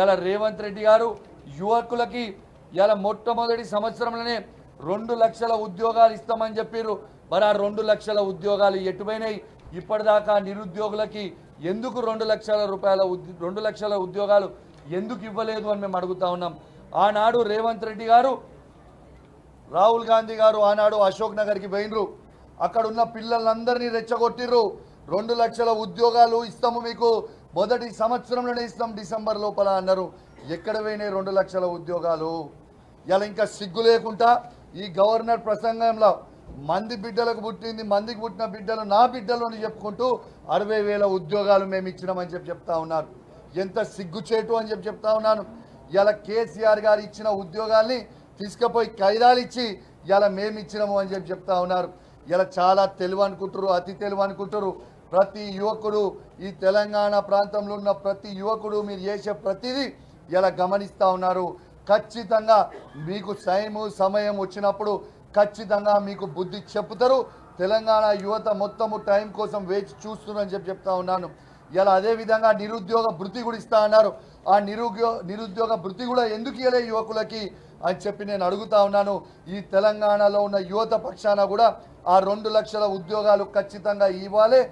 ఇలా రేవంత్ రెడ్డి గారు యువకులకి ఇలా మొట్టమొదటి సంవత్సరంలోనే 2 లక్షల ఉద్యోగాలు ఇస్తామని చెప్పారు. మరి ఆ 2 లక్షల ఉద్యోగాలు ఎటుపోయినాయి? ఇప్పటిదాకా నిరుద్యోగులకి ఎందుకు 2 లక్షల ఉద్యోగాలు ఎందుకు ఇవ్వలేదు అని మేము అడుగుతా ఉన్నాం. ఆనాడు రేవంత్ రెడ్డి గారు, రాహుల్ గాంధీ గారు ఆనాడు అశోక్ నగర్కి పోయినరు. అక్కడ ఉన్న పిల్లలందరినీ రెచ్చగొట్టిర్రు. 2 లక్షల ఉద్యోగాలు ఇస్తాము, మీకు మొదటి సంవత్సరంలోనే ఇస్తాం డిసెంబర్ లోపల అన్నారు. ఎక్కడ పోయినాయి 2 లక్షల ఉద్యోగాలు? ఇలా ఇంకా సిగ్గు లేకుండా ఈ గవర్నర్ ప్రసంగంలో మందికి పుట్టిన బిడ్డలు నా బిడ్డలు అని చెప్పుకుంటూ 60,000 ఉద్యోగాలు మేము ఇచ్చినామని చెప్తా ఉన్నారు. ఎంత సిగ్గుచేటు అని చెప్తా ఉన్నాను. ఇలా కేసీఆర్ గారు ఇచ్చిన ఉద్యోగాల్ని తీసుకుపోయి ఖైదాలు ఇచ్చి ఇలా మేము ఇచ్చినాము అని చెప్తా ఉన్నారు. ఇలా చాలా తెలివి అనుకుంటారు, అతి తెలివి అనుకుంటారు. ప్రతి యువకుడు, ఈ తెలంగాణ ప్రాంతంలో ఉన్న ప్రతి యువకుడు మీరు చేసే ప్రతిదీ ఇలా గమనిస్తూ ఉన్నారు. ఖచ్చితంగా మీకు సమయం వచ్చినప్పుడు ఖచ్చితంగా మీకు బుద్ధి చెప్తారు. తెలంగాణ యువత మొత్తము టైం కోసం వేచి చూస్తున్నారని చెప్తా ఉన్నాను. ఇలా అదేవిధంగా నిరుద్యోగ భృతి కూడా ఇస్తా అన్నారు. ఆ నిరుద్యోగ భృతి కూడా ఎందుకు ఇవ్వలే యువకులకి అని చెప్పి నేను అడుగుతా ఉన్నాను. ఈ తెలంగాణలో ఉన్న యువత పక్షాన కూడా ఆ 2 లక్షల ఉద్యోగాలు ఖచ్చితంగా ఇవ్వాలి.